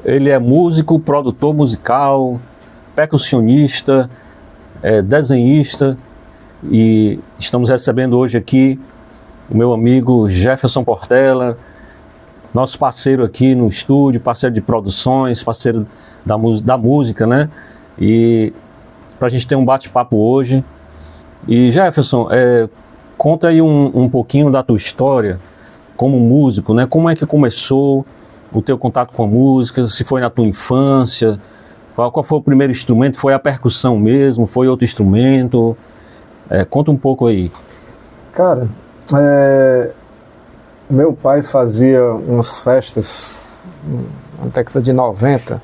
Ele é músico, produtor musical, percussionista, desenhista, e estamos recebendo hoje aqui o meu amigo Jefferson Portela, nosso parceiro aqui no estúdio, parceiro de produções, parceiro da música, né? E para a gente ter um bate-papo hoje. E Jefferson, conta aí um pouquinho da tua história como músico, né? Como é que começou o teu contato com a música? Se foi na tua infância? Qual foi o primeiro instrumento? Foi a percussão mesmo? Foi outro instrumento? Conta um pouco aí. Cara, meu pai fazia umas festas na década de 90.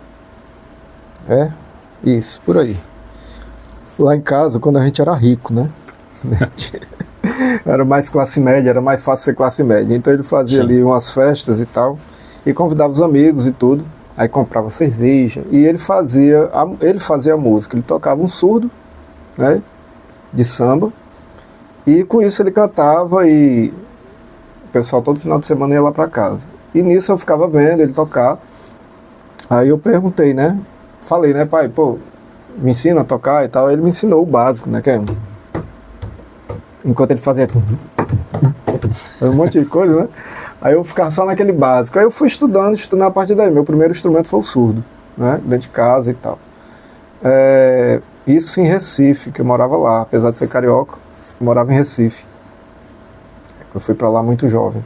Isso, por aí. Lá em casa, quando a gente era rico, né? Era mais classe média, era mais fácil ser classe média. Então ele fazia ali umas festas e tal, e convidava os amigos e tudo. Aí comprava cerveja, e ele fazia a música. Ele tocava um surdo, né, de samba, e com isso ele cantava, e o pessoal todo final de semana ia lá para casa. E nisso eu ficava vendo ele tocar. Aí eu perguntei, né, falei, né, pai, pô, me ensina a tocar e tal. Ele me ensinou o básico, né, que é... Enquanto ele fazia um monte de coisa, né? Aí eu ficava só naquele básico. Aí eu fui estudando a partir daí. Meu primeiro instrumento foi o surdo, né? Dentro de casa e tal. Isso em Recife, que eu morava lá. Apesar de ser carioca, eu morava em Recife. Eu fui para lá muito jovem.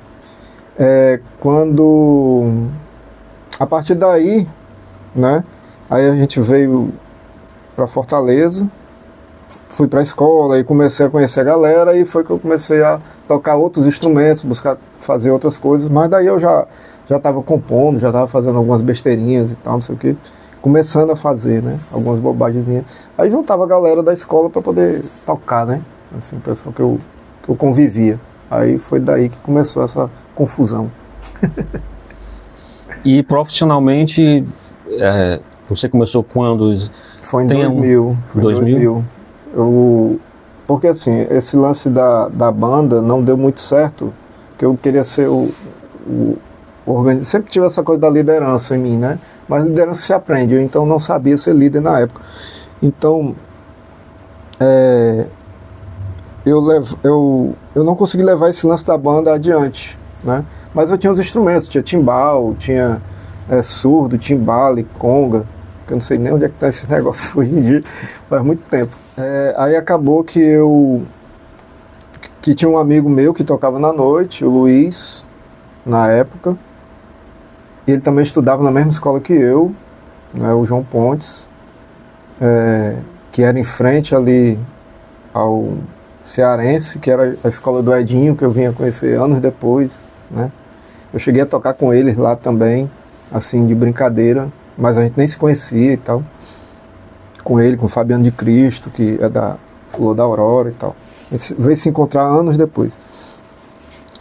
A partir daí, né? Aí a gente veio para Fortaleza. Fui para a escola e comecei a conhecer a galera, e foi que eu comecei a tocar outros instrumentos, buscar fazer outras coisas. Mas daí eu já estava compondo, já estava fazendo algumas besteirinhas e tal, não sei o que, começando a fazer, né, algumas bobagens. Aí juntava a galera da escola para poder tocar, né, assim, o pessoal que eu convivia. Aí foi daí que começou essa confusão. E profissionalmente, você começou quando? Foi em 2000. Foi em 2000. Porque assim, esse lance da banda não deu muito certo, porque eu queria ser o sempre tive essa coisa da liderança em mim, né? Mas liderança se aprende, eu então não sabia ser líder na época. Então, eu não consegui levar esse lance da banda adiante, né? Mas eu tinha os instrumentos, tinha timbal, tinha surdo, timbale, conga, que eu não sei nem onde é que está esse negócio hoje em dia, faz muito tempo. Aí acabou que tinha um amigo meu que tocava na noite, o Luiz, na época, e ele também estudava na mesma escola que eu, né, o João Pontes, que era em frente ali ao Cearense, que era a escola do Edinho, que eu vinha conhecer anos depois, né. Eu cheguei a tocar com eles lá também, assim, de brincadeira, mas a gente nem se conhecia e tal. Com ele, com o Fabiano de Cristo, que é da Flor da Aurora e tal. A gente veio se encontrar anos depois.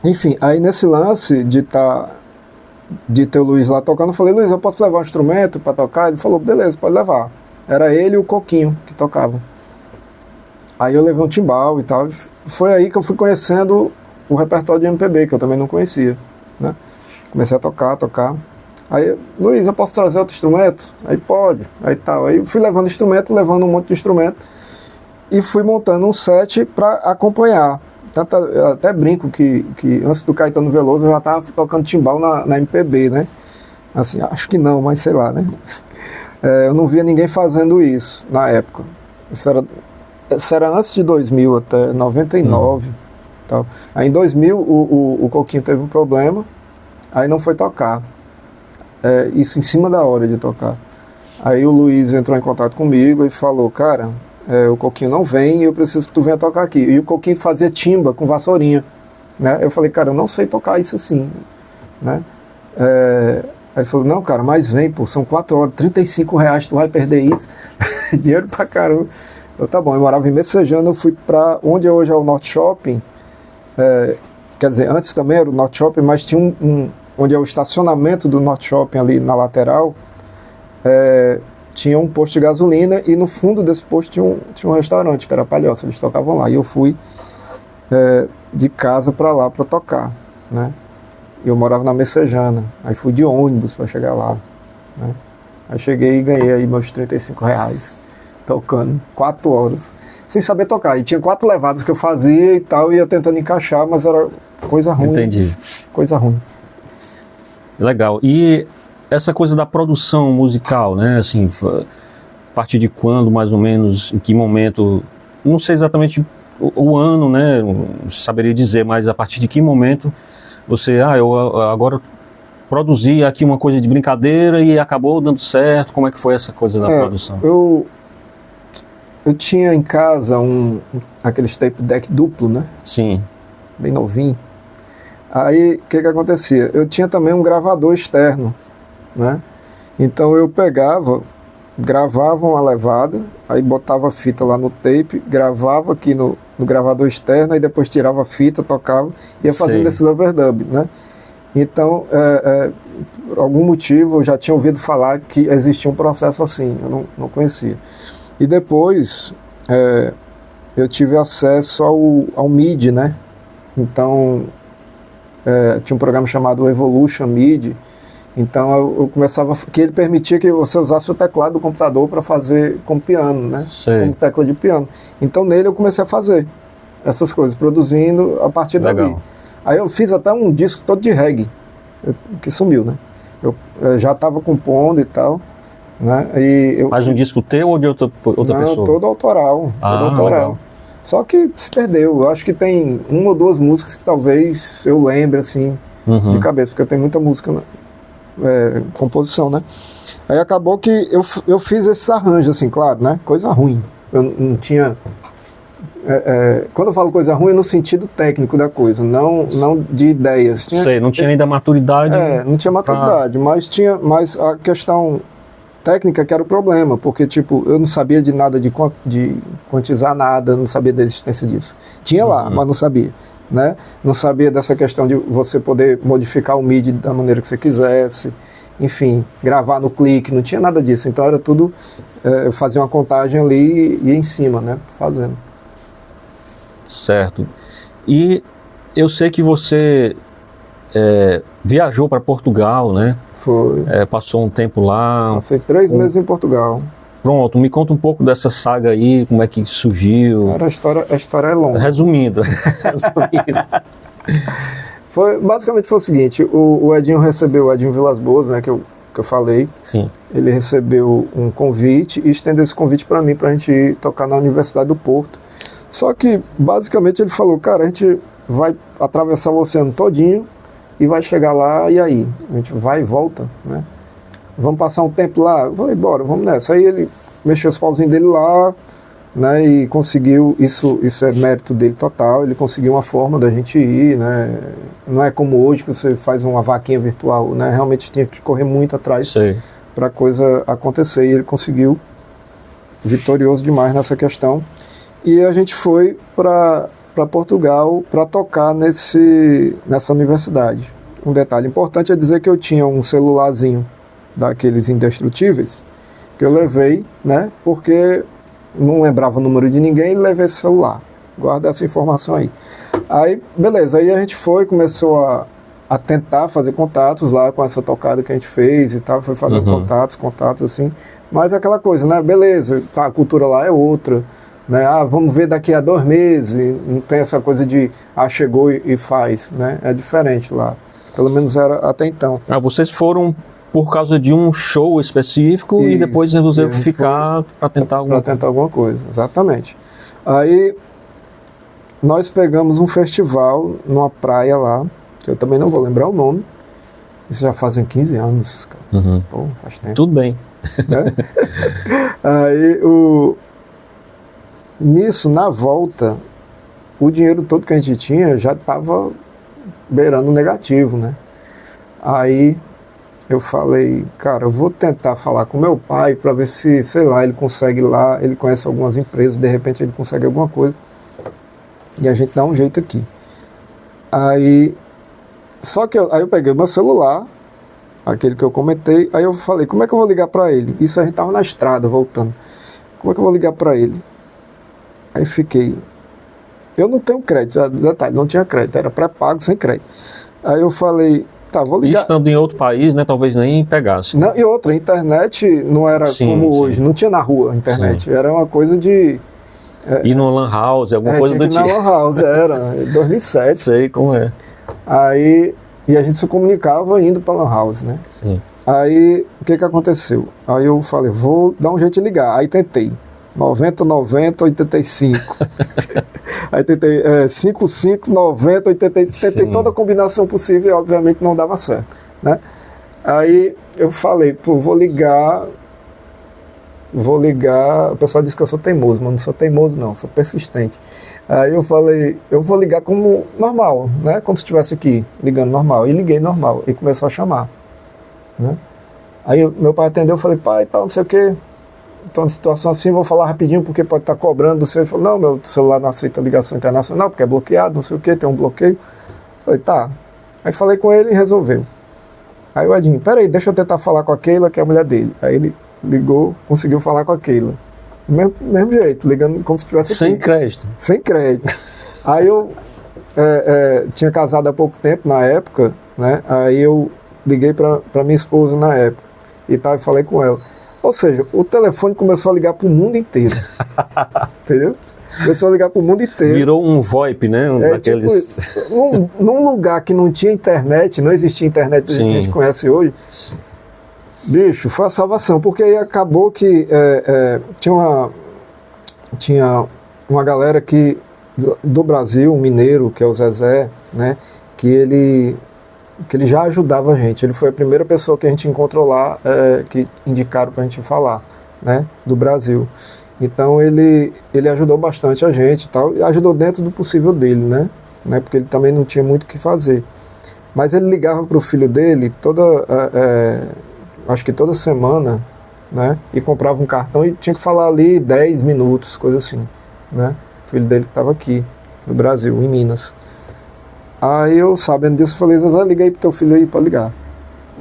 Enfim, aí nesse lance de ter o Luiz lá tocando, eu falei, Luiz, eu posso levar um instrumento para tocar? Ele falou, beleza, pode levar. Era ele e o Coquinho que tocavam. Aí eu levei um timbal e tal. Foi aí que eu fui conhecendo o repertório de MPB, que eu também não conhecia, né? Comecei a tocar. Aí, Luiz, eu posso trazer outro instrumento? Aí pode, aí tal. Aí eu fui levando instrumento, levando um monte de instrumento, e fui montando um set para acompanhar. Tanto, eu até brinco que antes do Caetano Veloso eu já estava tocando timbal na MPB, né? Assim, acho que não, mas sei lá, né? Eu não via ninguém fazendo isso na época. Isso era antes de 2000, até 99. Tal. Aí em 2000 o Coquinho teve um problema, aí não foi tocar. Isso em cima da hora de tocar. Aí o Luiz entrou em contato comigo e falou, cara, o Coquinho não vem e eu preciso que tu venha tocar aqui. E o Coquinho fazia timba com vassourinha, né? Eu falei, cara, eu não sei tocar isso assim, né? Aí ele falou, não, cara, mas vem, pô, são 4 horas, R$35, tu vai perder isso. Dinheiro pra caramba. Eu, tá bom, eu morava em Messejana, eu fui pra onde hoje é o Norte Shopping, quer dizer, antes também era o Norte Shopping, mas tinha onde é o estacionamento do Norte Shopping ali na lateral, tinha um posto de gasolina, e no fundo desse posto tinha um restaurante, que era a Palhoça, eles tocavam lá, e eu fui de casa para lá para tocar, né? Eu morava na Messejana, aí fui de ônibus para chegar lá, né? Aí cheguei e ganhei aí meus R$ 35, tocando 4 horas, sem saber tocar. E tinha 4 levadas que eu fazia e tal, ia tentando encaixar, mas era coisa ruim. Entendi. Coisa ruim. Legal. E essa coisa da produção musical, né? Assim, a partir de quando, mais ou menos, em que momento, não sei exatamente o ano, né? Não saberia dizer, mas a partir de que momento você, eu agora produzi aqui uma coisa de brincadeira e acabou dando certo. Como é que foi essa coisa da produção? Eu tinha em casa aqueles tape deck duplo, né? Sim. Bem novinho. Aí, o que acontecia? Eu tinha também um gravador externo, né? Então eu gravava uma levada, aí botava a fita lá no tape, gravava aqui no gravador externo, aí depois tirava a fita, tocava, ia fazendo esses overdub, né? Então, por algum motivo, eu já tinha ouvido falar que existia um processo assim, eu não conhecia. E depois, eu tive acesso ao MIDI, né? Então, tinha um programa chamado Evolution MIDI. Então eu começava, que ele permitia que você usasse o teclado do computador para fazer com piano, né? Sei. Como tecla de piano. Então nele eu comecei a fazer essas coisas, produzindo a partir dali. Aí eu fiz até um disco todo de reggae, que sumiu, né? Eu já estava compondo e tal, né? Mas um disco teu ou de outra pessoa? Não, todo autoral. Todo autoral. Legal. Só que se perdeu. Eu acho que tem 1 ou 2 músicas que talvez eu lembre assim, de cabeça, porque tem muita música, composição, né? Aí acabou que eu fiz esses arranjos, assim, claro, né? Coisa ruim. Eu não tinha... quando eu falo coisa ruim, é no sentido técnico da coisa, não de ideias. Não tinha ainda maturidade. Não tinha maturidade, mas a questão técnica que era o problema, porque, tipo, eu não sabia de nada de quantizar nada, não sabia da existência disso. Tinha lá, mas não sabia. Né? Não sabia dessa questão de você poder modificar o MIDI da maneira que você quisesse, enfim, gravar no clique, não tinha nada disso. Então era tudo, eu fazia uma contagem ali e ia em cima, né? Fazendo. Certo. E eu sei que você viajou para Portugal, né? Foi. Passou um tempo lá. Passei 3 meses em Portugal. Pronto, me conta um pouco dessa saga aí, como é que surgiu. A história é longa. Resumindo. Basicamente foi o seguinte, o Edinho Vilas Boas, né, que eu falei. Sim. Ele recebeu um convite e estendeu esse convite para mim, para a gente ir tocar na Universidade do Porto. Só que, basicamente, ele falou, cara, a gente vai atravessar o oceano todinho e vai chegar lá, e aí? A gente vai e volta, né? Vamos passar um tempo lá? Eu falei, bora, vamos nessa. Aí ele mexeu os pauzinhos dele lá, né, e conseguiu, isso é mérito dele total, ele conseguiu uma forma da gente ir, né? Não é como hoje que você faz uma vaquinha virtual, né? Realmente tinha que correr muito atrás para a coisa acontecer, e ele conseguiu, vitorioso demais nessa questão. E a gente foi para Portugal para tocar nessa universidade. Um detalhe importante é dizer que eu tinha um celularzinho daqueles indestrutíveis, que eu levei, né, porque não lembrava o número de ninguém, e levei esse celular. Guarda essa informação aí. Aí, beleza, aí a gente começou a tentar fazer contatos lá com essa tocada que a gente fez e tal, foi fazendo contatos assim, mas aquela coisa, né, beleza, tá, a cultura lá é outra, né, vamos ver daqui a 2 meses, não tem essa coisa de, chegou e faz, né, é diferente lá, pelo menos era até então. Vocês foram por causa de um show específico. Isso, e depois resolveram ficar para tentar alguma coisa, exatamente. Aí nós pegamos um festival numa praia lá, que eu também não vou lembrar o nome, isso já fazem 15 anos, cara. Pô, faz tempo. Tudo bem. Né? Aí nisso, na volta, o dinheiro todo que a gente tinha já estava beirando negativo, né? Aí eu falei, cara, eu vou tentar falar com meu pai para ver se, sei lá, ele consegue lá, ele conhece algumas empresas, de repente ele consegue alguma coisa e a gente dá um jeito aqui. Aí, aí eu peguei o meu celular, aquele que eu comentei, aí eu falei, como é que eu vou ligar para ele? Isso a gente tava na estrada, voltando. Como é que eu vou ligar para ele? Aí fiquei, eu não tenho crédito, detalhe, não tinha crédito, era pré-pago, sem crédito. Aí eu falei, Tá, vou E ligar. estando em outro país, né, talvez nem pegasse. Não, e outra, a internet não era Sim, como sim. hoje, não tinha na rua a internet, era uma coisa de... Ir no Lan House, alguma coisa tinha do que ir na tipo. Lan House, era, em 2007. Sei como é. Aí, e a gente se comunicava indo pra Lan House, né? Sim. Aí, o que aconteceu? Aí eu falei, vou dar um jeito de ligar. Aí tentei, 90, 90, 85. Aí tentei 55, 90, 85. Tentei Sim. toda a combinação possível e obviamente não dava certo, né? Aí eu falei, pô, vou ligar. O pessoal disse que eu sou teimoso, mas não sou teimoso não, sou persistente. Aí eu falei, eu vou ligar como normal, né? Como se estivesse aqui, ligando normal. E liguei normal, e começou a chamar, né? Aí meu pai atendeu, eu falei, pai, tal, não sei o quê, estou numa situação assim, vou falar rapidinho porque pode estar cobrando. Ele falou, não, meu celular não aceita ligação internacional, porque é bloqueado, não sei o quê, tem um bloqueio. Eu falei, tá. Aí falei com ele e resolveu. Aí o Edinho, peraí, deixa eu tentar falar com a Keila, que é a mulher dele. Aí ele ligou, conseguiu falar com a Keila. Mesmo jeito, ligando como se estivesse Sem aqui. crédito. Sem crédito. Aí eu tinha casado há pouco tempo, na época, né? Aí eu liguei para minha esposa na época e falei com ela. Ou seja, o telefone começou a ligar para o mundo inteiro. Entendeu? Começou a ligar para o mundo inteiro. Virou um VoIP, né? Daqueles... Tipo, num lugar que não tinha internet, não existia internet do jeito que a gente conhece hoje, bicho, foi a salvação, porque aí acabou que tinha uma galera do Brasil, um mineiro, que é o Zezé, né, que ele já ajudava a gente. Ele foi a primeira pessoa que a gente encontrou lá, que indicaram pra gente falar, né, do Brasil. Então ele ajudou bastante a gente e tal, e ajudou dentro do possível dele, né, porque ele também não tinha muito o que fazer. Mas ele ligava pro filho dele acho que toda semana, né, e comprava um cartão e tinha que falar ali 10 minutos, coisa assim, né. O filho dele que estava aqui, do Brasil, em Minas. Aí eu, sabendo disso, eu falei, Zezé, liga aí pro teu filho aí para ligar.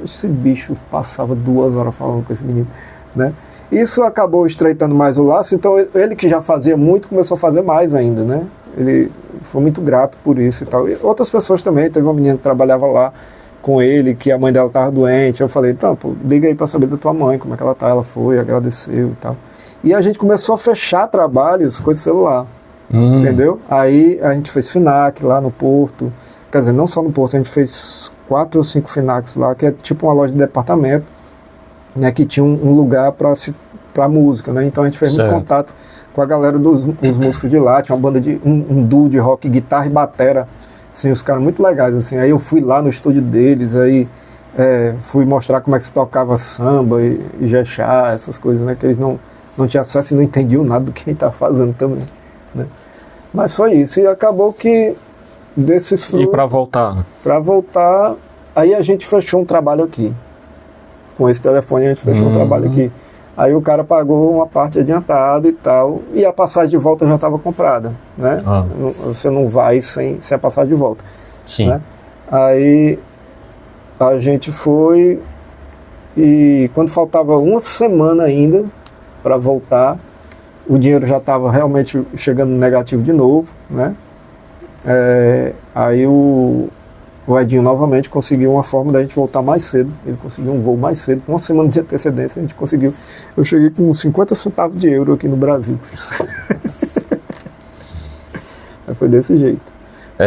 Esse bicho passava 2 horas falando com esse menino, né. Isso acabou estreitando mais o laço, então ele que já fazia muito, começou a fazer mais ainda, né. Ele foi muito grato por isso e tal. E outras pessoas também, teve uma menina que trabalhava lá com ele, que a mãe dela estava doente. Eu falei, então, pô, liga aí para saber da tua mãe, como é que ela tá. Ela foi, agradeceu e tal. E a gente começou a fechar trabalhos com esse celular, entendeu? Aí a gente fez FINAC lá no Porto, quer dizer, não só no Porto, a gente fez 4 ou 5 FINACs lá, que é tipo uma loja de departamento, né, que tinha um lugar para música, né? Então a gente fez muito contato com a galera dos músicos de lá, tinha uma banda um duo de rock, guitarra e batera, assim, os caras muito legais, assim. Aí eu fui lá no estúdio deles, aí fui mostrar como é que se tocava samba e jexá, essas coisas, né, que eles não tinham acesso e não entendiam nada do que a gente estava fazendo também, né. Mas foi isso, e acabou que desses frutos... E para voltar? Para voltar, aí a gente fechou um trabalho aqui. Com esse telefone a gente fechou um trabalho aqui. Aí o cara pagou uma parte adiantada e tal, e a passagem de volta já estava comprada, né? Você não vai sem a passagem de volta. Sim. Né? Aí a gente foi, e quando faltava uma semana ainda para voltar, o dinheiro já estava realmente chegando negativo de novo, né? Aí o Edinho novamente conseguiu uma forma da gente voltar mais cedo. Ele conseguiu um voo mais cedo, com uma semana de antecedência a gente conseguiu. Eu cheguei com 50 centavos de euro aqui no Brasil. Foi desse jeito.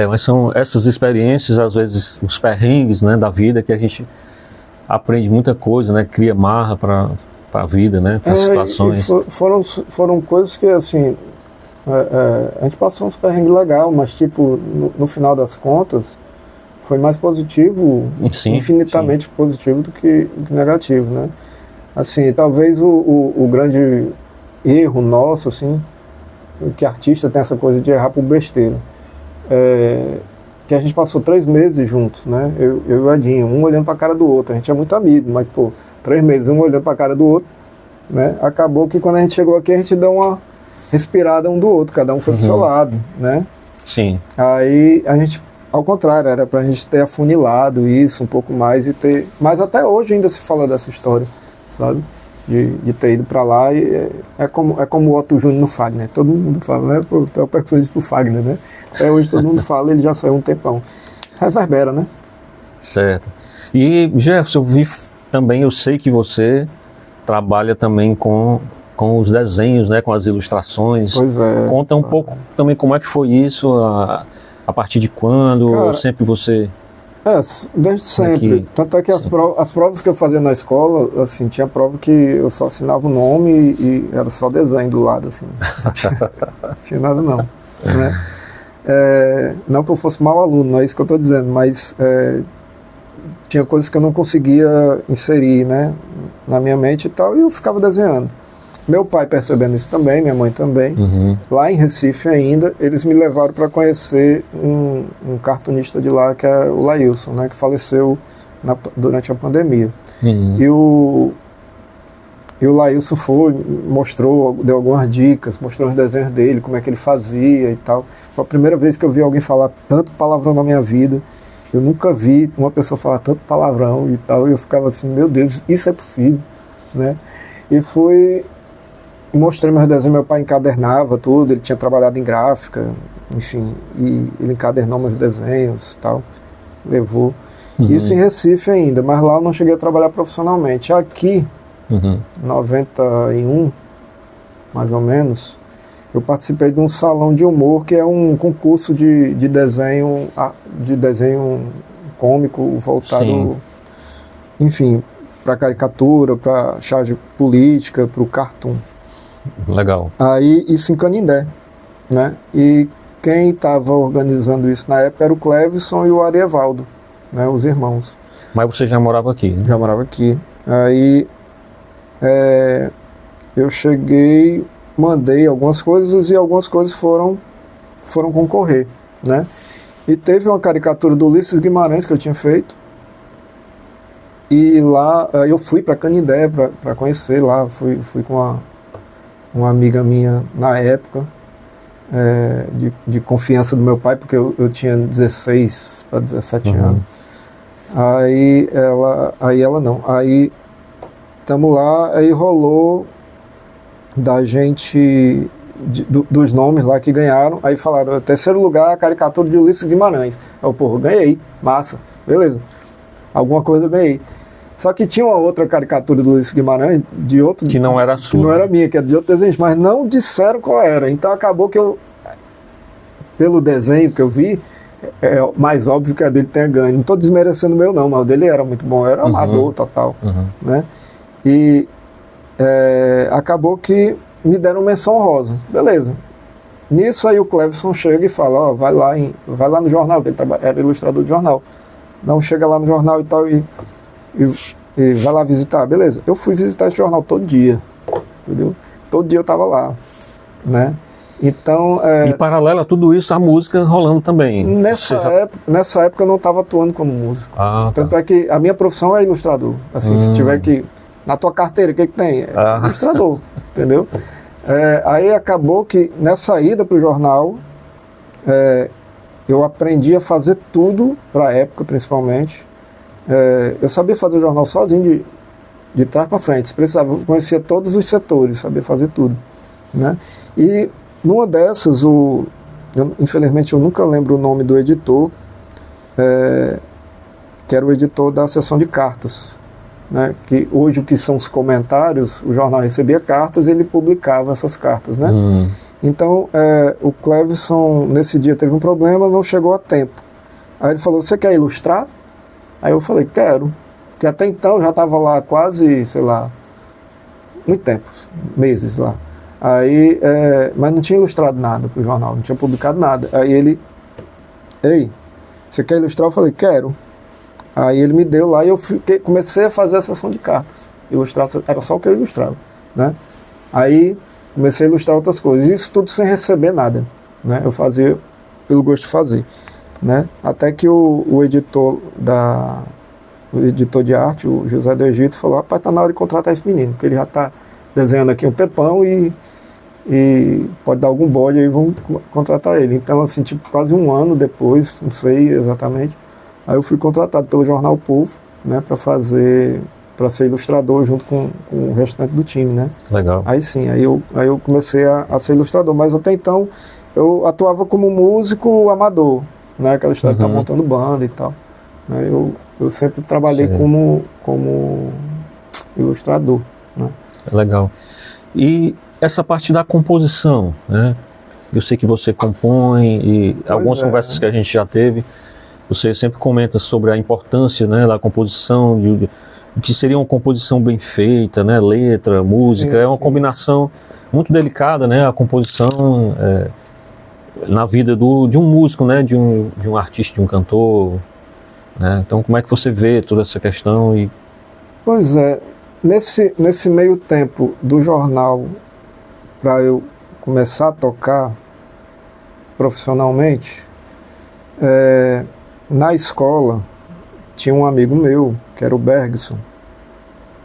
Mas são essas experiências, às vezes, os perrengues, né, da vida, que a gente aprende muita coisa, né, cria marra para a vida, né, para situações. Foram coisas que, assim, a gente passou uns perrengues legais, mas, tipo, no final das contas, foi mais positivo, infinitamente positivo do que negativo, né? Assim, talvez o grande erro nosso, assim, que artista tem essa coisa de errar por besteira, que a gente passou 3 meses juntos, né? Eu e o Edinho, um olhando para a cara do outro. A gente é muito amigo, mas, pô, 3 meses, um olhando para a cara do outro, né? Acabou que quando a gente chegou aqui, a gente deu uma respirada um do outro, cada um foi pro seu lado, né? Sim. Aí a gente, ao contrário, era pra gente ter afunilado isso um pouco mais e ter... Mas até hoje ainda se fala dessa história, sabe? De ter ido pra lá, e é como o Otto Júnior no Fagner. Todo mundo fala, né? Pô, é o percussionista do Fagner, né? Até hoje todo mundo fala, ele já saiu um tempão. Reverbera, né? Certo. E, Jefferson, eu sei que você trabalha também com os desenhos, né, com as ilustrações. Pois é. Conta um pouco também como é que foi isso, a partir de quando, Cara, sempre você... Desde sempre. Aqui. Tanto é que as provas que eu fazia na escola, assim, tinha prova que eu só assinava o nome e era só desenho do lado, assim. Não tinha nada não, né? Não que eu fosse mau aluno, não é isso que eu estou dizendo, mas tinha coisas que eu não conseguia inserir, né, na minha mente e tal, e eu ficava desenhando. Meu pai percebendo isso também, minha mãe também. Uhum. Lá em Recife ainda, eles me levaram para conhecer um cartunista de lá, que é o Lailson, né, que faleceu durante a pandemia. Uhum. E o Lailson mostrou, deu algumas dicas, mostrou os desenhos dele, como é que ele fazia e tal. Foi a primeira vez que eu vi alguém falar tanto palavrão na minha vida. Eu nunca vi uma pessoa falar tanto palavrão e tal. E eu ficava assim, meu Deus, isso é possível, né? E mostrei meus desenhos, meu pai encadernava tudo, ele tinha trabalhado em gráfica, enfim, e ele encadernou meus desenhos e tal, levou. Uhum. Isso em Recife ainda, mas lá eu não cheguei a trabalhar profissionalmente. Aqui, Uhum. 91, mais ou menos, eu participei de um salão de humor, que é um concurso de desenho cômico voltado, Sim. enfim, para caricatura, para charge política, para o cartoon. Legal. Aí isso em Canindé, né? E quem estava organizando isso na época era o Clevison e o Arievaldo, né? Os irmãos. Mas você já morava aqui, né? Já morava aqui. Aí eu cheguei, mandei algumas coisas e algumas coisas foram concorrer, né? E teve uma caricatura do Ulisses Guimarães que eu tinha feito. E lá eu fui para Canindé para conhecer lá, fui com uma amiga minha na época, de confiança do meu pai, porque eu tinha 16 para 17 anos. Aí ela não. Aí estamos lá, aí rolou da gente, dos nomes lá que ganharam, aí falaram, terceiro lugar, a caricatura de Ulisses Guimarães. Eu, ganhei, massa, beleza. Alguma coisa eu ganhei. Só que tinha uma outra caricatura do Ulisses Guimarães, de outro... Que não era sua. Que não era minha, que era de outro desenho, mas não disseram qual era. Então acabou que pelo desenho que eu vi, é mais óbvio que a dele tenha ganho. Não estou desmerecendo o meu não, mas o dele era muito bom, era amador total. Né? E acabou que me deram menção honrosa. Beleza. Nisso aí o Clevison chega e fala, vai lá no jornal, que ele era ilustrador de jornal. Não, chega lá no jornal e tal, e vai lá visitar, beleza. Eu fui visitar esse jornal todo dia, entendeu? Todo dia eu estava lá, né? Então... E paralelo a tudo isso, a música rolando também. Nessa época eu não estava atuando como músico. Tanto é que a minha profissão é ilustrador. Assim, se tiver que... Na tua carteira, o que tem? Ilustrador, entendeu? Aí acabou que, nessa ida para o jornal, eu aprendi a fazer tudo, para a época principalmente. Eu sabia fazer o jornal sozinho, de trás para frente. Se precisava, eu conhecia todos os setores, sabia fazer tudo, né? E numa dessas, infelizmente eu nunca lembro o nome do editor, que era o editor da seção de cartas, né? Que hoje o que são os comentários, o jornal recebia cartas e ele publicava essas cartas, né? Então o Clevison nesse dia teve um problema, não chegou a tempo. Aí ele falou, você quer ilustrar? Aí eu falei, quero, porque até então eu já estava lá quase, sei lá, muito tempo, meses lá. Aí, mas não tinha ilustrado nada para o jornal, não tinha publicado nada. Aí ele, ei, você quer ilustrar? Eu falei, quero. Aí ele me deu lá e eu comecei a fazer a sessão de cartas. Ilustrar, era só o que eu ilustrava, né? Aí comecei a ilustrar outras coisas, isso tudo sem receber nada, né? Eu fazia pelo gosto de fazer. Né? Até que o editor de arte, o José do Egito, falou, rapaz, tá na hora de contratar esse menino, porque ele já está desenhando aqui um tempão e pode dar algum bode aí, vamos contratar ele. Então, assim, tipo, quase um ano depois, não sei exatamente, aí eu fui contratado pelo Jornal Povo, né, para ser ilustrador junto com o restante do time, né? Legal. Aí sim, aí eu comecei a ser ilustrador, mas até então eu atuava como músico amador, né? Aquela história de estar montando banda e tal, né? Eu sempre trabalhei como ilustrador, né? Legal. E essa parte da composição, né? Eu sei que você compõe e algumas conversas que a gente já teve, você sempre comenta sobre a importância, né, da composição, o que seria uma composição bem feita, né? Letra, música, é uma combinação muito delicada, né? A composição na vida de um músico, né? De um artista, de um cantor, né? Então, como é que você vê toda essa questão? Pois é, nesse meio tempo do jornal para eu começar a tocar profissionalmente, na escola tinha um amigo meu, que era o Bergson,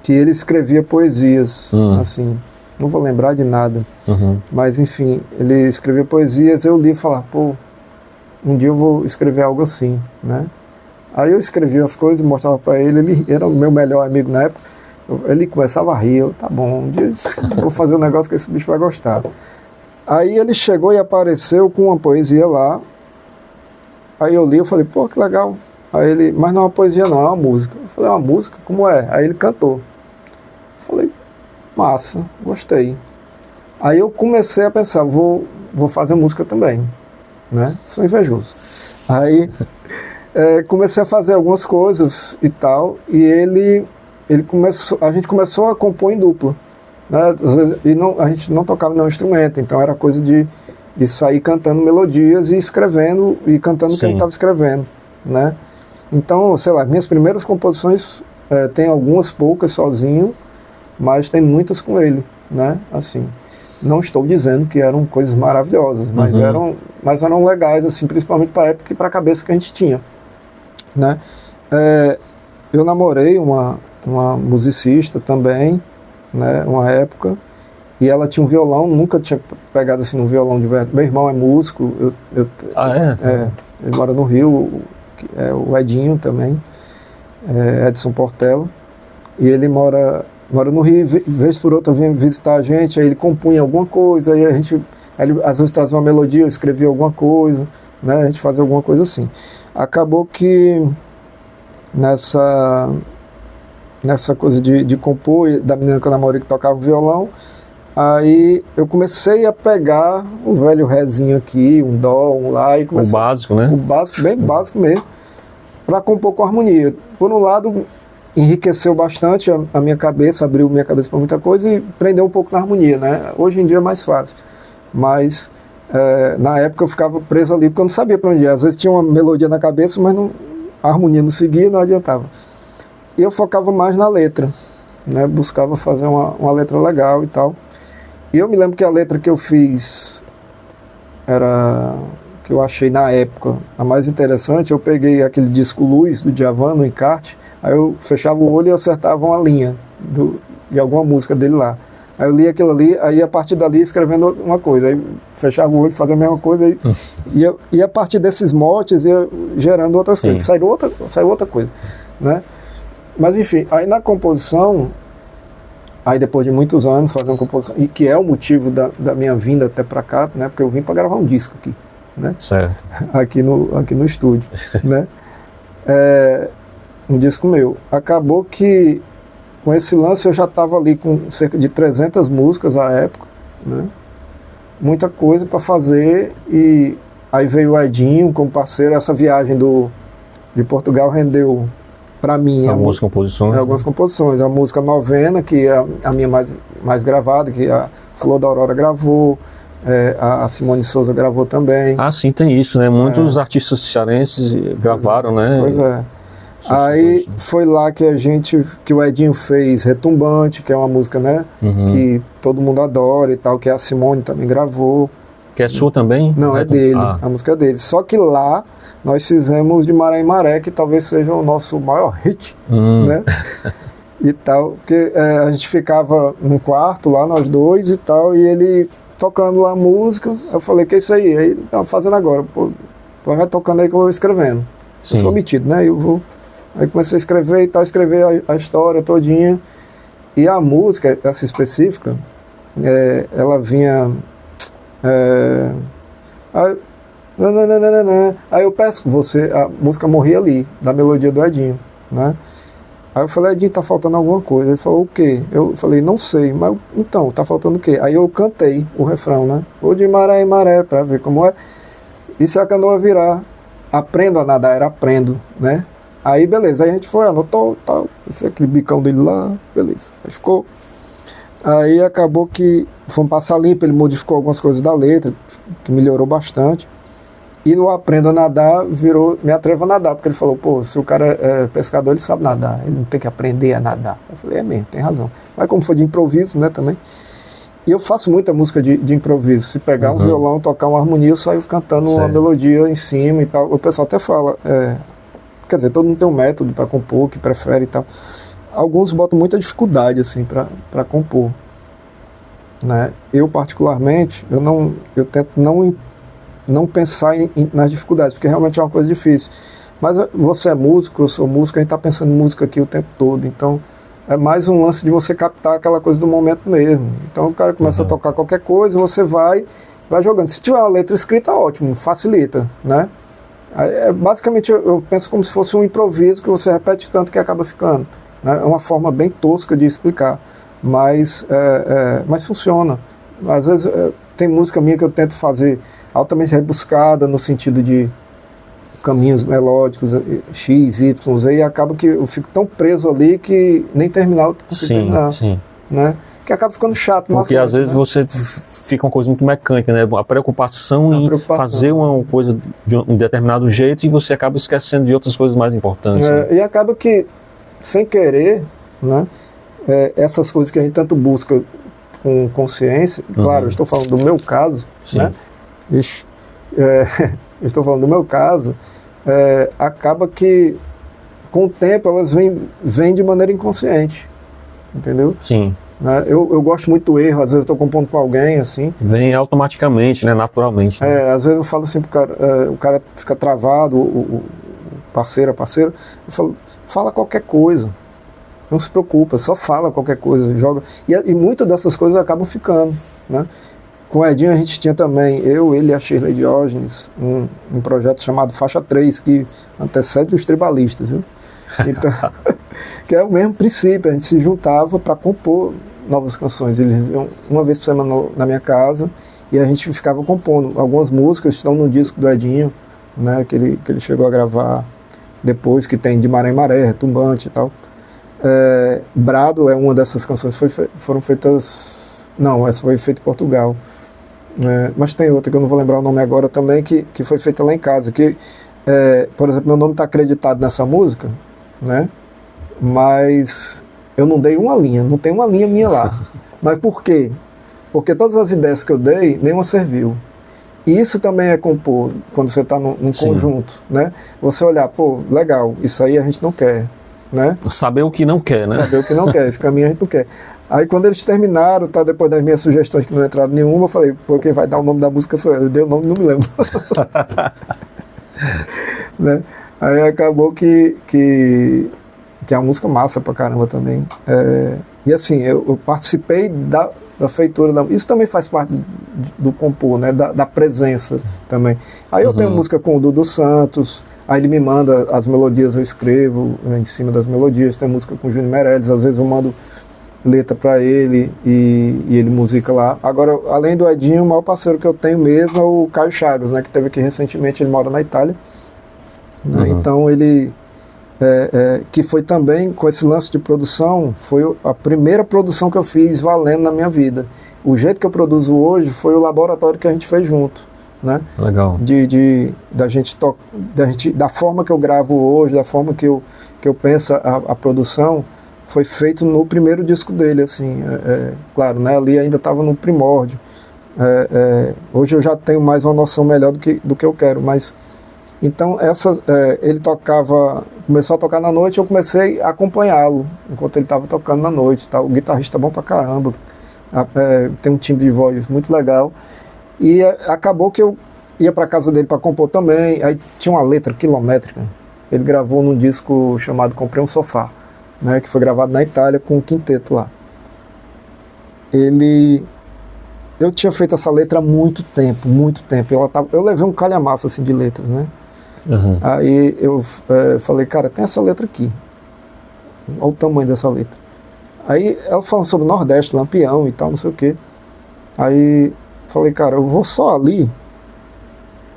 que ele escrevia poesias, assim, não vou lembrar de nada, mas enfim, ele escrevia poesias, eu li e falava, pô, um dia eu vou escrever algo assim, né? Aí eu escrevia as coisas, mostrava para ele, ele era o meu melhor amigo na época, ele começava a rir, tá bom, um dia eu vou fazer um negócio que esse bicho vai gostar. Aí ele chegou e apareceu com uma poesia lá, aí eu li, eu falei, pô, que legal. Aí ele, mas não é uma poesia não, é uma música. Eu falei, é uma música? Como é? Aí ele cantou. Eu falei, massa, gostei. Aí eu comecei a pensar, vou fazer música também, né? Sou invejoso. Aí comecei a fazer algumas coisas e tal, e a gente começou a compor em dupla, né? Às vezes, a gente não tocava nenhum instrumento, então era coisa de sair cantando melodias e escrevendo e cantando o que a gente estava escrevendo, né? Então, sei lá, minhas primeiras composições tem algumas poucas sozinho, mas tem muitas com ele, né? Assim, não estou dizendo que eram coisas maravilhosas, mas eram legais, assim, principalmente para a época e para a cabeça que a gente tinha, né? Eu namorei uma musicista também, né? Uma época, e ela tinha um violão, nunca tinha pegado assim um violão de verdade. Meu irmão é músico, ele mora no Rio, o Edinho também, Edson Portela, e ele mora no Rio, vez por outra vinha visitar a gente, aí ele compunha alguma coisa, aí ele às vezes trazia uma melodia, eu escrevia alguma coisa, né, a gente fazia alguma coisa assim. Acabou que nessa coisa de compor, da menina que eu namorei que tocava violão, aí eu comecei a pegar um velho rezinho aqui, um dó, um lá, e comecei, o básico, né? O básico, bem básico mesmo, para compor com harmonia. Por um lado, enriqueceu bastante a minha cabeça, abriu minha cabeça para muita coisa e prendeu um pouco na harmonia, né? Hoje em dia é mais fácil, mas na época eu ficava preso ali porque eu não sabia para onde ir. Às vezes tinha uma melodia na cabeça, mas a harmonia não seguia, não adiantava. E eu focava mais na letra, né? Buscava fazer uma letra legal e tal. E eu me lembro que a letra que eu fiz que eu achei na época a mais interessante. Eu peguei aquele disco Luz do Djavan no encarte, aí eu fechava o olho e acertava uma linha de alguma música dele lá. Aí eu li aquilo ali, aí a partir dali escrevendo uma coisa, aí fechava o olho, fazia a mesma coisa, e a partir desses motes ia gerando outras coisas, saiu outra coisa, né? Mas enfim, aí na composição, aí depois de muitos anos fazendo composição, e que é o motivo da minha vinda até para cá, né? Porque eu vim para gravar um disco aqui, né? Certo. Aqui no estúdio, né? Um disco meu. Acabou que com esse lance eu já estava ali com cerca de 300 músicas à época, né? Muita coisa para fazer, e aí veio o Edinho como parceiro. Essa viagem de Portugal rendeu para mim algumas composições. A música Novena, que é a minha mais gravada, que a Flor da Aurora gravou, a Simone Souza gravou também. Ah, sim, tem isso, né? Muitos artistas cearenses gravaram, né? Pois é. Aí foi lá que o Edinho fez Retumbante, que é uma música, né? Que todo mundo adora e tal, que a Simone também gravou. Que é sua também? Não, é dele, a música é dele. Só que lá nós fizemos De Maré em Maré, que talvez seja o nosso maior hit, né? E tal, porque a gente ficava num quarto lá, nós dois e tal, e ele tocando lá a música. Eu falei, que é isso aí? Aí, tá fazendo agora, pô, vai tocando aí que eu vou escrevendo. Eu sou metido, né? Aí comecei a escrever e tal, escrever a história todinha. E a música, essa específica, ela vinha... nananana. Aí eu pesco você, a música morria ali, da melodia do Edinho, né? Aí eu falei, Edinho, tá faltando alguma coisa. Ele falou, o quê? Eu falei, não sei, mas então, tá faltando o quê? Aí eu cantei o refrão, né? Vou de maré em maré, pra ver como é. E se a canoa virar, aprendo a nadar, era aprendo, né? Aí beleza, aí a gente foi, anotou, tal, aquele bicão dele lá, beleza. Aí ficou. Aí acabou que fomos passar limpo, ele modificou algumas coisas da letra, que melhorou bastante. E no Aprenda a Nadar virou Me Atrevo a Nadar, porque ele falou, pô, se o cara é pescador, ele sabe nadar, ele não tem que aprender a nadar. Eu falei, é mesmo, tem razão. Mas como foi de improviso, né, também. E eu faço muita música de improviso. Se pegar um violão, tocar uma harmonia, eu saio cantando uma melodia em cima e tal. O pessoal até fala, quer dizer, todo mundo tem um método para compor, que prefere e tal. Alguns botam muita dificuldade, assim, para compor. Né? Eu, particularmente, eu tento não pensar nas dificuldades, porque realmente é uma coisa difícil. Mas você é músico, eu sou músico, a gente está pensando em música aqui o tempo todo, então é mais um lance de você captar aquela coisa do momento mesmo. Então o cara começa a tocar qualquer coisa, você vai jogando. Se tiver uma letra escrita, ótimo, facilita, né? Basicamente eu penso como se fosse um improviso que você repete tanto que acaba ficando, né? É uma forma bem tosca de explicar, mas funciona. Às vezes tem música minha que eu tento fazer altamente rebuscada no sentido de caminhos melódicos X, Y, Z, e acaba que eu fico tão preso ali que nem terminar eu consigo terminar. Sim. Né? Que acaba ficando chato. Porque às vezes você fica uma coisa muito mecânica, né? A preocupação em fazer uma coisa de um determinado jeito e você acaba esquecendo de outras coisas mais importantes. Né? E acaba que, sem querer, né, essas coisas que a gente tanto busca com consciência, claro, eu estou falando do meu caso, né? Eu estou falando do meu caso, acaba que com o tempo elas vêm de maneira inconsciente, entendeu? Sim. Eu gosto muito do erro, às vezes estou compondo com alguém, assim. Vem automaticamente, né? Naturalmente. Né? Às vezes eu falo assim pro cara, o cara fica travado, o parceiro, a parceira, eu falo, fala qualquer coisa, não se preocupa, só fala qualquer coisa, joga. E muitas dessas coisas acabam ficando, né? Com o Edinho a gente tinha também, ele e a Shirley Diógenes, um projeto chamado Faixa 3, que antecede os tribalistas, viu? Então, que é o mesmo princípio, a gente se juntava para compor novas canções. Eles iam uma vez por semana na minha casa e a gente ficava compondo. Algumas músicas estão no disco do Edinho, né, que ele chegou a gravar depois, que tem De Maré em Maré, Retumbante e tal. Brado é uma dessas canções, foram feitas... Não, essa foi feita em Portugal. Mas tem outra que eu não vou lembrar o nome agora também, que foi feita lá em casa. Por exemplo, meu nome está acreditado nessa música, né? Mas eu não dei uma linha, não tem uma linha minha lá. Mas por quê? Porque todas as ideias que eu dei, nenhuma serviu. E isso também é compor, quando você está num conjunto, né? Você olhar, pô, legal, isso aí a gente não quer, né? Saber o que não quer, né? Saber o que não quer, esse caminho a gente não quer. Aí quando eles terminaram, tá, depois das minhas sugestões que não entraram nenhuma, eu falei, pô, quem vai dar o nome da música sou eu. Eu dei o nome, não me lembro. Né? Aí acabou que é uma música massa pra caramba também. E assim, eu participei da feitura isso também faz parte do compor, né? Da presença também. Aí eu tenho música com o Dudu Santos, aí ele me manda as melodias, eu escrevo em cima das melodias. Tem música com o Júnior Meirelles, às vezes eu mando letra para ele e ele musica lá. Agora, além do Edinho, o maior parceiro que eu tenho mesmo é o Caio Chagas, né, que teve aqui recentemente, ele mora na Itália. Né, então ele, que foi também, com esse lance de produção, foi a primeira produção que eu fiz valendo na minha vida. O jeito que eu produzo hoje foi o laboratório que a gente fez junto. Né? Legal. Da forma que eu gravo hoje, da forma que eu penso a produção, foi feito no primeiro disco dele, assim, claro, né, ali ainda estava no primórdio. Hoje eu já tenho mais uma noção melhor do que eu quero, mas então ele começou a tocar na noite, eu comecei a acompanhá-lo enquanto ele estava tocando na noite, tá? O guitarrista é bom pra caramba, tem um timbre de voz muito legal, e acabou que eu ia para casa dele para compor também. Aí tinha uma letra quilométrica, ele gravou num disco chamado Comprei um Sofá, né, que foi gravado na Itália com um quinteto lá. Ele eu tinha feito essa letra há muito tempo, muito tempo. Eu levei um calhamaço assim de letras, né? Uhum. Aí eu falei, cara, tem essa letra aqui. Olha o tamanho dessa letra. Aí ela falando sobre o Nordeste, Lampião e tal, não sei o quê. Aí falei, cara, eu vou só ali,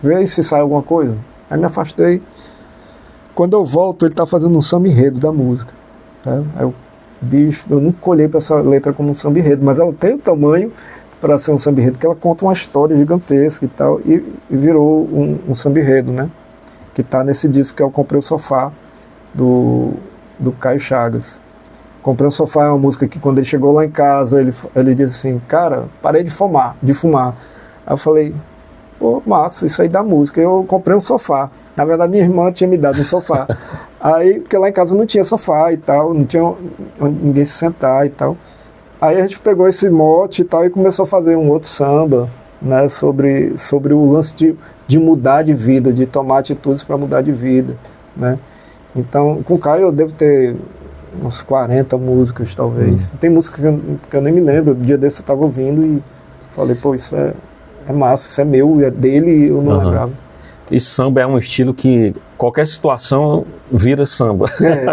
ver aí se sai alguma coisa. Aí me afastei. Quando eu volto, ele tá fazendo um samba enredo da música. Tá? Aí eu, bicho, eu nunca olhei para essa letra como um samba enredo, mas ela tem o tamanho para ser um samba enredo, que ela conta uma história gigantesca e tal, e virou um samba enredo, né? Que tá nesse disco que eu comprei o sofá do Caio Chagas. Comprei o sofá é uma música que quando ele chegou lá em casa, ele disse assim, cara, parei de fumar. Aí eu falei, pô, massa, isso aí dá música. Eu comprei um sofá. Na verdade, minha irmã tinha me dado um sofá. Aí, porque lá em casa não tinha sofá e tal, não tinha ninguém se sentar e tal. Aí a gente pegou esse mote e tal e começou a fazer um outro samba, né, sobre o lance de mudar de vida, de tomar atitudes para mudar de vida, né. Então, com o Caio eu devo ter uns 40 músicas, talvez. Tem música que eu nem me lembro. Um dia desse eu estava ouvindo e falei, pô, isso é massa, isso é meu, é dele e eu não lembrava. E samba é um estilo que qualquer situação vira samba.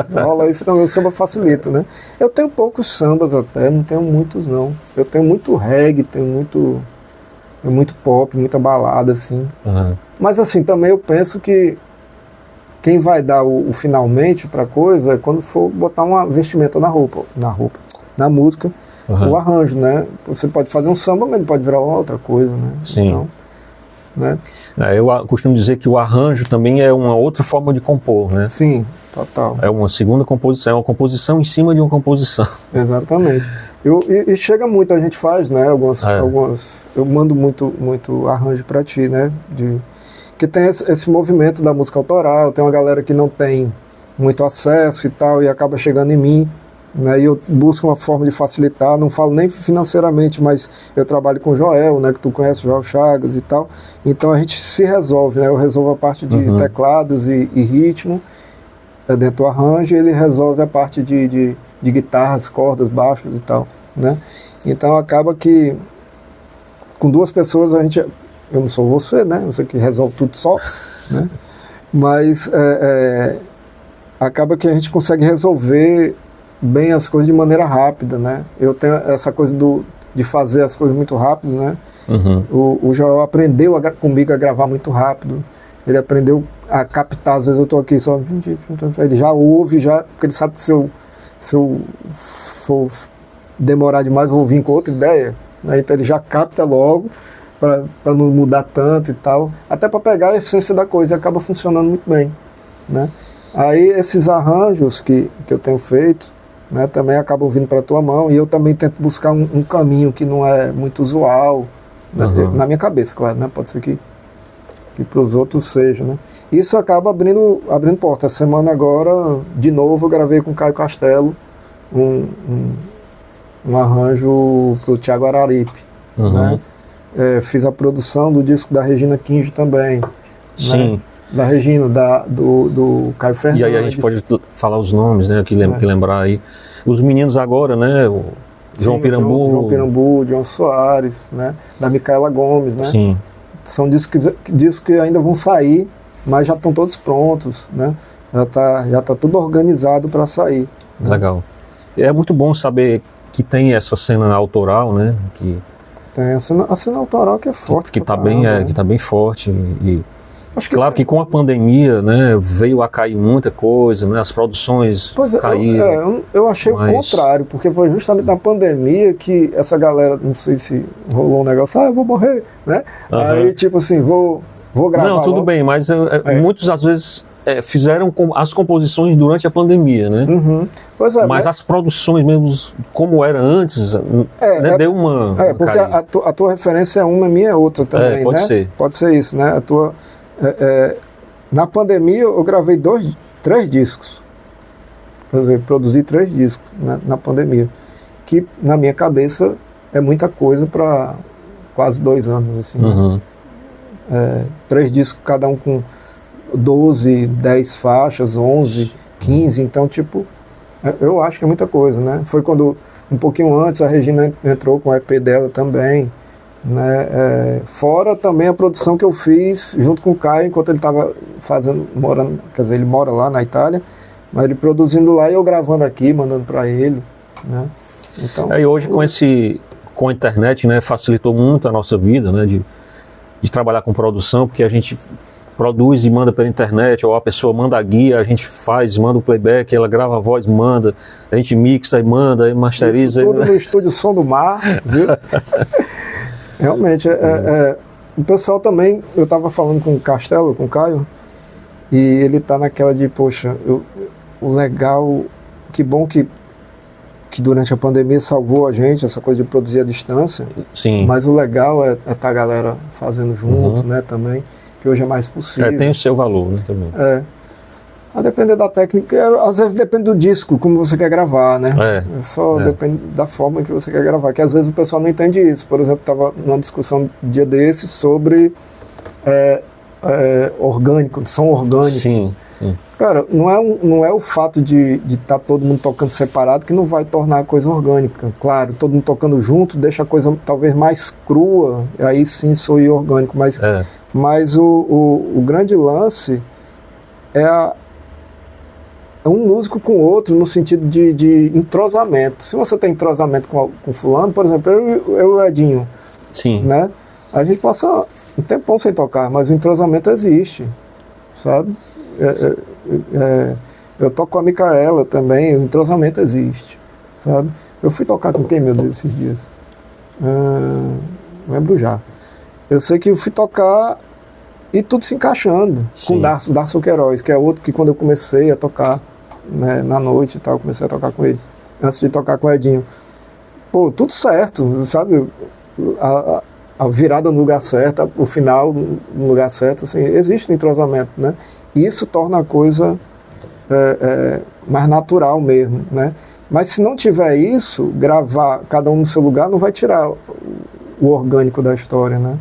Rola isso também, o samba facilita, né? Eu tenho poucos sambas até, não tenho muitos não. Eu tenho muito reggae, tenho muito pop, muita balada, assim. Mas assim, também eu penso que quem vai dar o finalmente pra coisa é quando for botar uma vestimenta na música, o arranjo, né? Você pode fazer um samba, mas ele pode virar outra coisa, né? Sim. Então, né? Eu costumo dizer que o arranjo também é uma outra forma de compor, né? Sim, total. É uma segunda composição, é uma composição em cima de uma composição. Exatamente. E chega muito, a gente faz, né? Algumas, eu mando muito arranjo para ti, né? Que tem esse movimento da música autoral, tem uma galera que não tem muito acesso e tal, e acaba chegando em mim, né, e eu busco uma forma de facilitar, não falo nem financeiramente, mas eu trabalho com o Joel, né, que tu conhece, o Joel Chagas e tal, então a gente se resolve, né, eu resolvo a parte de teclados e ritmo, dentro do arranjo, e ele resolve a parte de guitarras, cordas, baixos e tal, né, então acaba que com duas pessoas eu não sou você, né? Você que resolve tudo só, né? Mas acaba que a gente consegue resolver bem as coisas de maneira rápida, né? Eu tenho essa coisa de fazer as coisas muito rápido, né? O Joel aprendeu comigo a gravar muito rápido. Ele aprendeu a captar, às vezes eu estou aqui só... Ele já ouve, porque ele sabe que se eu for demorar demais, eu vou vir com outra ideia, né? Então ele já capta logo, para não mudar tanto e tal, até para pegar a essência da coisa, e acaba funcionando muito bem, né? Aí esses arranjos que eu tenho feito, né, também acabam vindo para a tua mão, e eu também tento buscar um caminho que não é muito usual, né? Na minha cabeça, claro, né? Pode ser que para os outros seja, né? Isso acaba abrindo porta. Essa semana agora, de novo, eu gravei com o Caio Castelo um arranjo para o Thiago Araripe, né? Fiz a produção do disco da Regina Kinjo também. Sim. Né? Da Regina, do Caio Fernandes. E aí a gente pode falar os nomes, né? Que lembrar aí. Os meninos agora, né? O João Pirambu. João Pirambu, João Soares, né? Da Micaela Gomes, né? Sim. São discos que ainda vão sair, mas já estão todos prontos, né? Já tá tudo organizado para sair. Né? Legal. É muito bom saber que tem essa cena autoral, né? Que tem a cena autoral que é forte. Que está bem forte. E acho que claro que com a pandemia, né, veio a cair muita coisa, né, as produções caíram. Eu achei o contrário, porque foi justamente na pandemia que essa galera, não sei se rolou um negócio, eu vou morrer, né? Aí tipo assim, vou gravar. Não, tudo bem, mas muitos às vezes fizeram as composições durante a pandemia, né? Pois é, mas as produções mesmo, como era antes, né, deu uma... porque a tua referência é uma, a minha é outra também, pode né? ser. Pode ser isso, né? Na pandemia eu gravei 3 discos. Quer dizer, produzi 3 discos, né, na pandemia. Que na minha cabeça é muita coisa para quase 2 anos, assim. 3 discos, cada um com 12, 10 faixas, 11, 15, então tipo, eu acho que é muita coisa, né? Foi quando, um pouquinho antes, a Regina entrou com o EP dela também, né? Fora também a produção que eu fiz junto com o Caio, enquanto ele estava morando, quer dizer, ele mora lá na Itália, mas ele produzindo lá e eu gravando aqui, mandando para ele, né? Então, e hoje com a internet, né, facilitou muito a nossa vida, né, de trabalhar com produção, porque a gente produz e manda pela internet, ou a pessoa manda a guia, a gente faz, manda o playback, ela grava a voz, manda, a gente mixa e manda, e masteriza. Isso tudo no estúdio Som do Mar, viu? Realmente, o pessoal também, eu estava falando com o Castelo, com o Caio, e ele tá naquela de, poxa, o legal, que bom que durante a pandemia salvou a gente, essa coisa de produzir à distância. Sim. Mas o legal é tá a galera fazendo junto, né, também, que hoje é mais possível. Tem o seu valor, né, também. A depender da técnica, às vezes depende do disco, como você quer gravar, né? Depende da forma que você quer gravar, que às vezes o pessoal não entende isso. Por exemplo, estava numa discussão um dia desses sobre orgânico, som orgânico. Sim. Cara, não é o fato de estar todo mundo tocando separado que não vai tornar a coisa orgânica. Claro, todo mundo tocando junto deixa a coisa talvez mais crua, aí sim soe orgânico, mas o grande lance é um músico com o outro no sentido de entrosamento. Se você tem entrosamento com fulano, por exemplo, eu e o Edinho, sim, né? A gente passa um tempão sem tocar, mas o entrosamento existe, sabe? Eu toco com a Micaela também, o entrosamento existe, sabe? Eu fui tocar com quem, meu Deus, esses dias? Não lembro já. Eu sei que eu fui tocar e tudo se encaixando. Sim. Com Darcio Queiroz, que é outro que quando eu comecei a tocar, né, na noite e tal, eu comecei a tocar com ele, antes de tocar com o Edinho. Pô, tudo certo, sabe? A virada no lugar certo, o final no lugar certo, assim, existe um entrosamento, né? E isso torna a coisa mais natural mesmo, né? Mas se não tiver isso, gravar cada um no seu lugar não vai tirar o orgânico da história, né?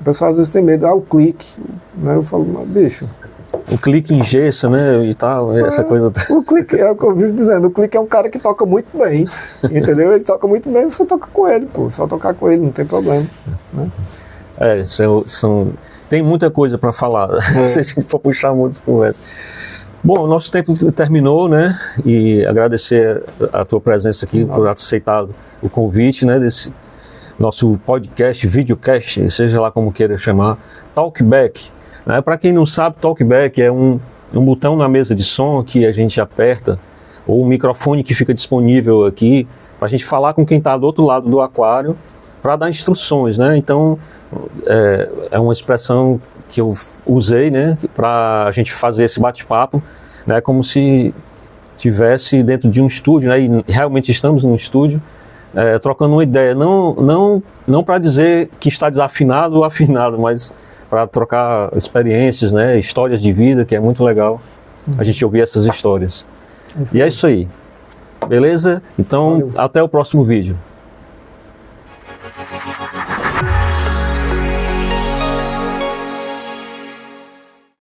O pessoal às vezes tem medo, o clique, né? Eu falo, mas bicho... O clique engessa, né, e tal, essa coisa... O clique, é o que eu vivo dizendo, o clique é um cara que toca muito bem, entendeu? Ele toca muito bem, você toca com ele, pô, só tocar com ele, não tem problema, né? Tem muita coisa para falar, se a gente for puxar muito conversa. Bom, o nosso tempo terminou, né, e agradecer a tua presença aqui, por aceitar o convite, né, desse nosso podcast, videocast, seja lá como queira chamar, Talkback. Para quem não sabe, Talkback é um botão na mesa de som que a gente aperta, ou um microfone que fica disponível aqui, para a gente falar com quem está do outro lado do aquário, para dar instruções, né? Então, é uma expressão que eu usei, né, para a gente fazer esse bate-papo, né, como se tivesse dentro de um estúdio, né, e realmente estamos num estúdio, trocando uma ideia, não para dizer que está desafinado ou afinado, mas para trocar experiências, né, histórias de vida, que é muito legal a gente ouvir essas histórias. E é isso aí. Beleza? Então, valeu. Até o próximo vídeo.